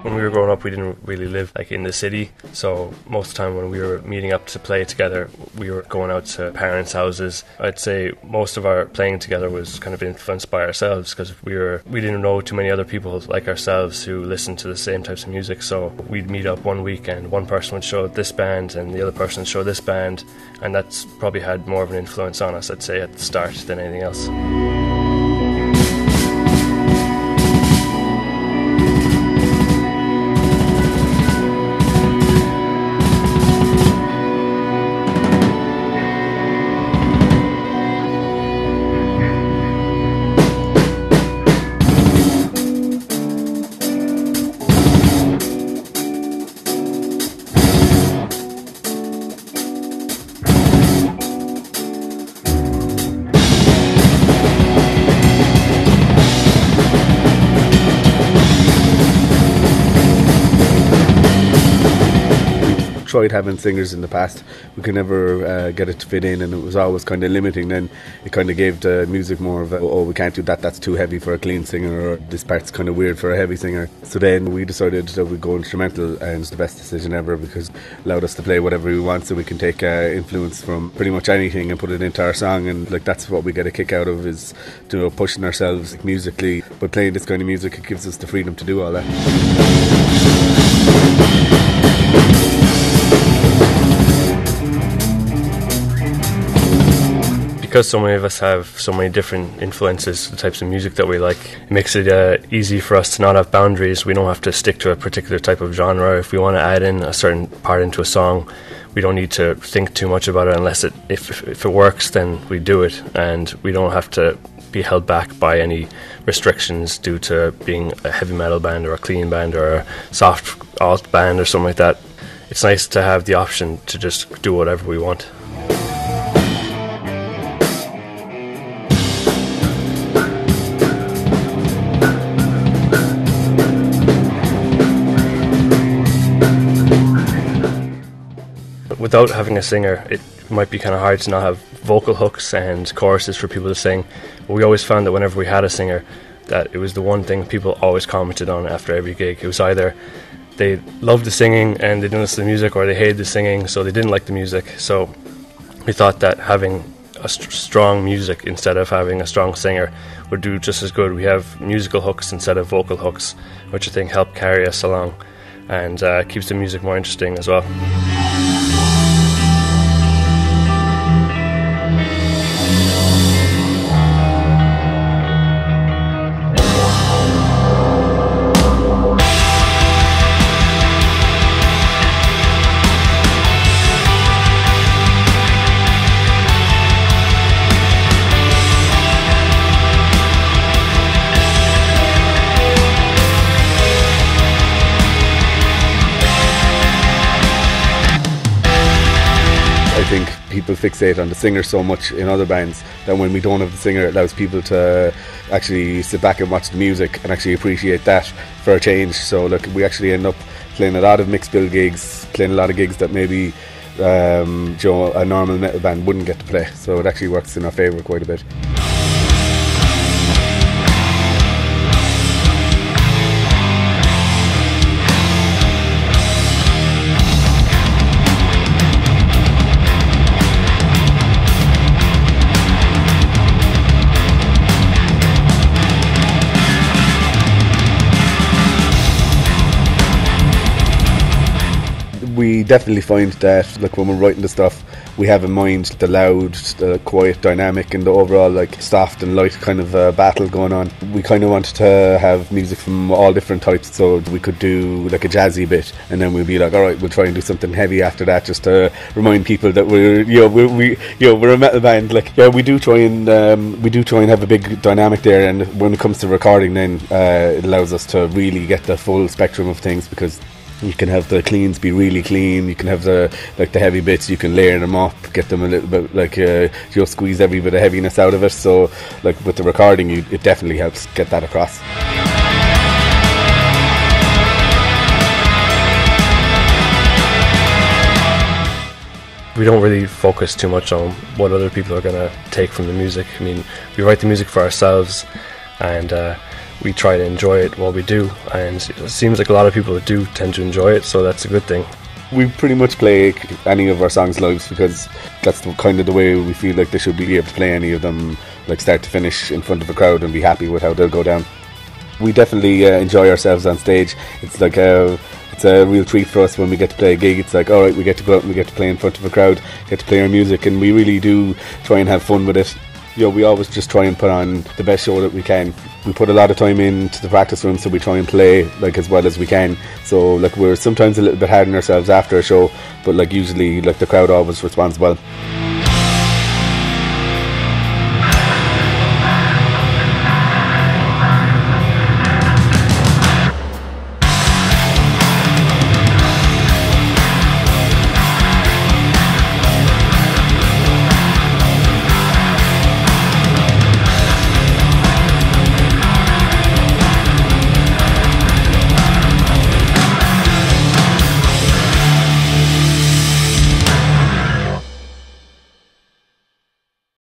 When we were growing up, we didn't really live in the city, so most of the time when we were meeting up to play together, we were going out to parents' houses. I'd say most of our playing together was kind of influenced by ourselves, because we didn't know too many other people like ourselves who listened to the same types of music. So we'd meet up one week and one person would show this band and the other person would show this band, and that's probably had more of an influence on us, I'd say, at the start than anything else. Tried having singers in the past, we could never get it to fit in, and it was always kind of limiting. Then it kind of gave the music more of a, oh, we can't do that, that's too heavy for a clean singer, or this part's kind of weird for a heavy singer. So then we decided that we'd go instrumental, and it's the best decision ever, because it allowed us to play whatever we want, so we can take influence from pretty much anything and put it into our song. And that's what we get a kick out of, is pushing ourselves musically. But playing this kind of music, it gives us the freedom to do all that. Because so many of us have so many different influences, the types of music that we like, it makes it easy for us to not have boundaries. We don't have to stick to a particular type of genre. If we want to add in a certain part into a song, we don't need to think too much about it, unless if it works, then we do it, and we don't have to be held back by any restrictions due to being a heavy metal band or a clean band or a soft alt band or something like that. It's nice to have the option to just do whatever we want. Without having a singer, it might be kind of hard to not have vocal hooks and choruses for people to sing. But we always found that whenever we had a singer, that it was the one thing people always commented on after every gig. It was either they loved the singing and they didn't listen to the music, or they hated the singing so they didn't like the music. So we thought that having a strong music instead of having a strong singer would do just as good. We have musical hooks instead of vocal hooks, which I think help carry us along and keeps the music more interesting as well. I think people fixate on the singer so much in other bands that when we don't have the singer, it allows people to actually sit back and watch the music and actually appreciate that for a change. So look, we actually end up playing a lot of mixed bill gigs, playing a lot of gigs that maybe a normal metal band wouldn't get to play. So it actually works in our favour quite a bit. We definitely find that, when we're writing the stuff, we have in mind the loud, the quiet dynamic, and the overall soft and light kind of battle going on. We kind of wanted to have music from all different types, so we could do a jazzy bit, and then we'd be like, all right, we'll try and do something heavy after that, just to remind people that we're a metal band. We do try and have a big dynamic there, and when it comes to recording, then it allows us to really get the full spectrum of things, because you can have the cleans be really clean, you can have the heavy bits, you can layer them up, get them a little bit squeeze every bit of heaviness out of it. So with the recording, it definitely helps get that across. We don't really focus too much on what other people are going to take from the music. I mean, we write the music for ourselves, and we try to enjoy it while we do, and it seems like a lot of people do tend to enjoy it, so that's a good thing. We pretty much play any of our songs live because that's kind of the way we feel like they should be able to play any of them, like start to finish in front of a crowd and be happy with how they'll go down. We definitely enjoy ourselves on stage. It's like it's a real treat for us when we get to play a gig. It's like, alright, we get to go out and we get to play in front of a crowd, get to play our music, and we really do try and have fun with it. We always just try and put on the best show that we can. We put a lot of time into the practice room, so we try and play like as well as we can. So like we're sometimes a little bit hard on ourselves after a show, but like usually like the crowd always responds well.